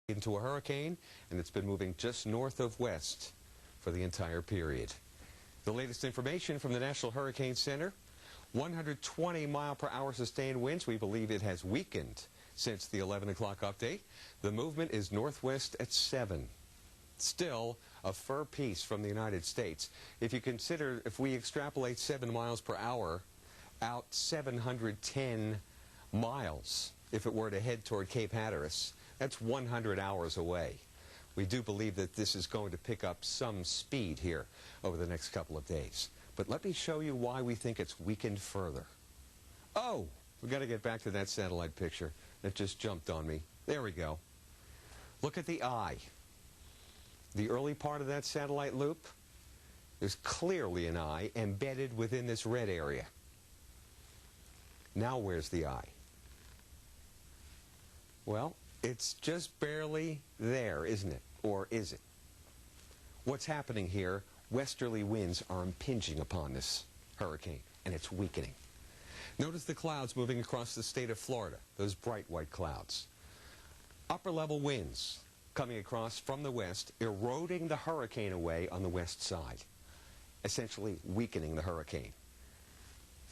into a hurricane, and it's been moving just north of west for the entire period. The latest information from the National Hurricane Center, 120-mile-per-hour sustained winds. We believe it has weakened since the 11 o'clock update. The movement is northwest at 7. Still a fur piece from the United States. If you consider, if we extrapolate 7 miles per hour out 710 miles, if it were to head toward Cape Hatteras, that's 100 hours away. We do believe that this is going to pick up some speed here over the next couple of days. But let me show you why we think it's weakened further. Oh, we've got to get back to that satellite picture that just jumped on me. There we go. Look at the eye. The early part of that satellite loop, there's clearly an eye embedded within this red area. Now where's the eye? Well, it's just barely there, isn't it? Or is it? What's happening here? Westerly winds are impinging upon this hurricane, and it's weakening. Notice the clouds moving across the state of Florida, those bright white clouds. Upper-level winds coming across from the west, eroding the hurricane away on the west side, essentially weakening the hurricane.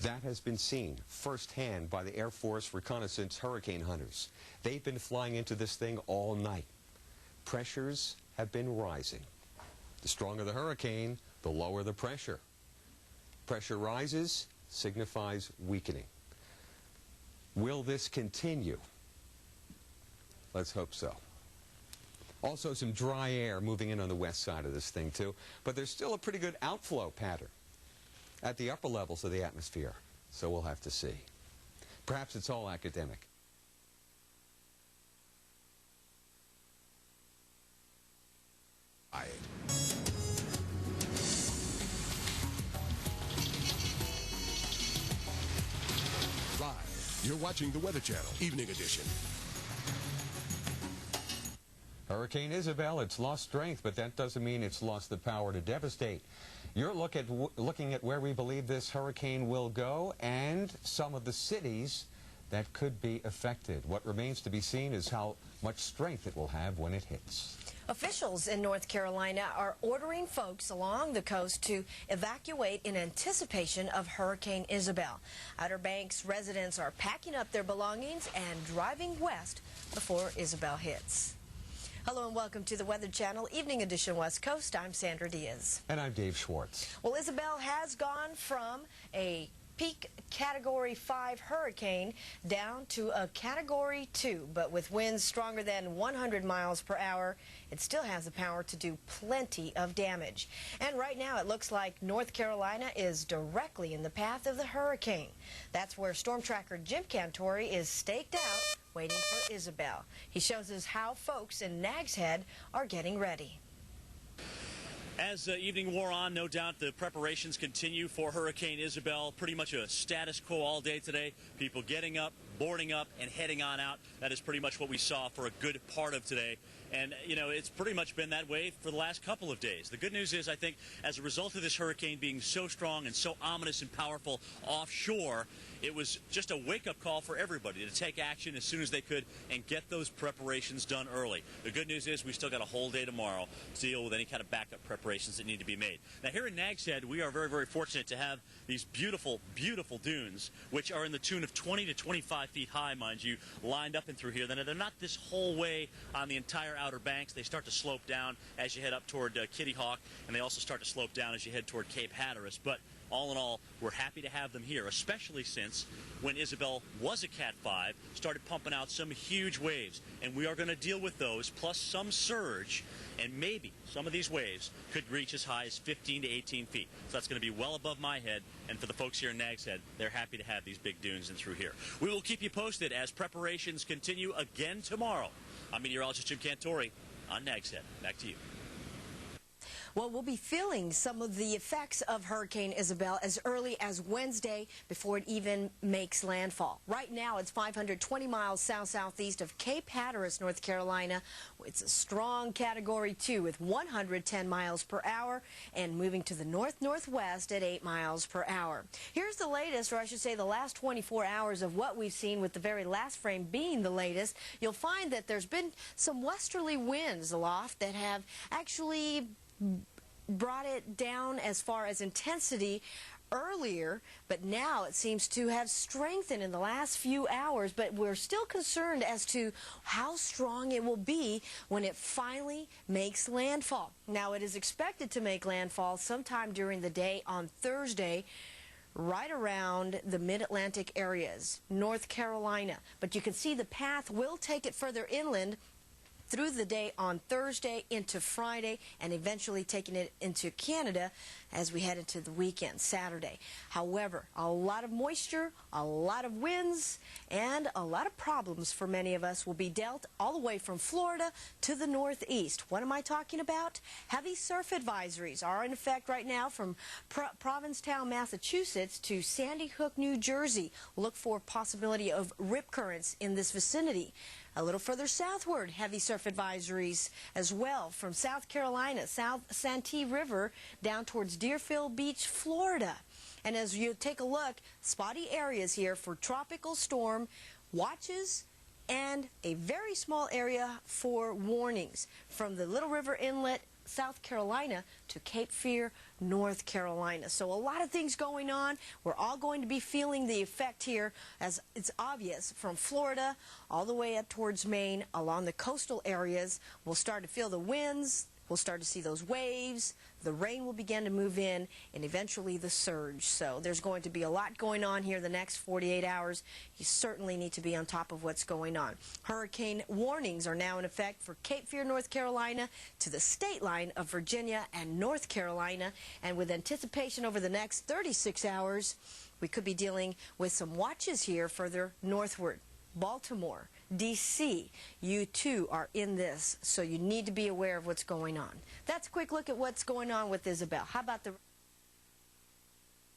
That has been seen firsthand by the Air Force reconnaissance hurricane hunters. They've been flying into this thing all night. Pressures have been rising. The stronger the hurricane, the lower the pressure. Pressure rises, signifies weakening. Will this continue? Let's hope so. Also some dry air moving in on the west side of this thing too, but there's still a pretty good outflow pattern at the upper levels of the atmosphere, so we'll have to see. Perhaps it's all academic. Live, you're watching the Weather Channel, Evening Edition. Hurricane Isabel, it's lost strength, but that doesn't mean it's lost the power to devastate. You're looking at where we believe this hurricane will go and some of the cities that could be affected. What remains to be seen is how much strength it will have when it hits. Officials in North Carolina are ordering folks along the coast to evacuate in anticipation of Hurricane Isabel. Outer Banks residents are packing up their belongings and driving west before Isabel hits. Hello and welcome to the Weather Channel, Evening Edition West Coast. I'm Sandra Diaz. And I'm Dave Schwartz. Well, Isabel has gone from a peak Category 5 hurricane down to a Category 2, but with winds stronger than 100 miles per hour, it still has the power to do plenty of damage. And right now it looks like North Carolina is directly in the path of the hurricane. That's where Storm Tracker Jim Cantori is staked out waiting for Isabel. He shows us how folks in Nags Head are getting ready. As evening wore on, no doubt the preparations continue for Hurricane Isabel. Pretty much a status quo all day today. People getting up, boarding up, and heading on out. That is pretty much what we saw for a good part of today. And, you know, it's pretty much been that way for the last couple of days. The good news is, I think, as a result of this hurricane being so strong and so ominous and powerful offshore, it was just a wake-up call for everybody to take action as soon as they could and get those preparations done early. The good news is we still got a whole day tomorrow to deal with any kind of backup preparations that need to be made. Now, here in Nags Head, we are very, very fortunate to have these beautiful, beautiful dunes, which are in the tune of 20 to 25 feet high, mind you, lined up and through here. They're not this whole way on the entire Outer Banks. They start to slope down as you head up toward Kitty Hawk, and they also start to slope down as you head toward Cape Hatteras. But all in all, we're happy to have them here, especially since when Isabel was a Cat 5, started pumping out some huge waves. And we are going to deal with those, plus some surge, and maybe some of these waves could reach as high as 15 to 18 feet. So that's going to be well above my head. And for the folks here in Nags Head, they're happy to have these big dunes in through here. We will keep you posted as preparations continue again tomorrow. I'm meteorologist Jim Cantori on Nags Head. Back to you. Well, we'll be feeling some of the effects of Hurricane Isabel as early as Wednesday before it even makes landfall. Right now, it's 520 miles south-southeast of Cape Hatteras, North Carolina. It's a strong Category 2 with 110 miles per hour and moving to the north-northwest at 8 miles per hour. Here's the latest, or I should say the last 24 hours of what we've seen, with the very last frame being the latest. You'll find that there's been some westerly winds aloft that have actually brought it down as far as intensity earlier, but now it seems to have strengthened in the last few hours. But we're still concerned as to how strong it will be when it finally makes landfall. Now, it is expected to make landfall sometime during the day on Thursday, right around the mid-Atlantic areas, North Carolina. But you can see the path will take it further inland through the day on Thursday into Friday, and eventually taking it into Canada as we head into the weekend, Saturday. However, a lot of moisture, a lot of winds, and a lot of problems for many of us will be dealt all the way from Florida to the northeast. What am I talking about? Heavy surf advisories are in effect right now from Provincetown, Massachusetts to Sandy Hook, New Jersey. Look for possibility of rip currents in this vicinity. A little further southward, heavy surf advisories as well from South Carolina, South Santee River, down towards Deerfield Beach, Florida. And as you take a look, spotty areas here for tropical storm watches and a very small area for warnings from the Little River Inlet, South Carolina, to Cape Fear, North Carolina. So a lot of things going on. We're all going to be feeling the effect here, as it's obvious, from Florida all the way up towards Maine. Along the coastal areas, we'll start to feel the winds. We'll start to see those waves. The rain will begin to move in, and eventually the surge. So there's going to be a lot going on here the next 48 hours. You certainly need to be on top of what's going on. Hurricane warnings are now in effect for Cape Fear, North Carolina, to the state line of Virginia and North Carolina. And with anticipation over the next 36 hours, we could be dealing with some watches here further northward. Baltimore, D.C., you too are in this, so you need to be aware of what's going on. That's a quick look at what's going on with Isabel. How about the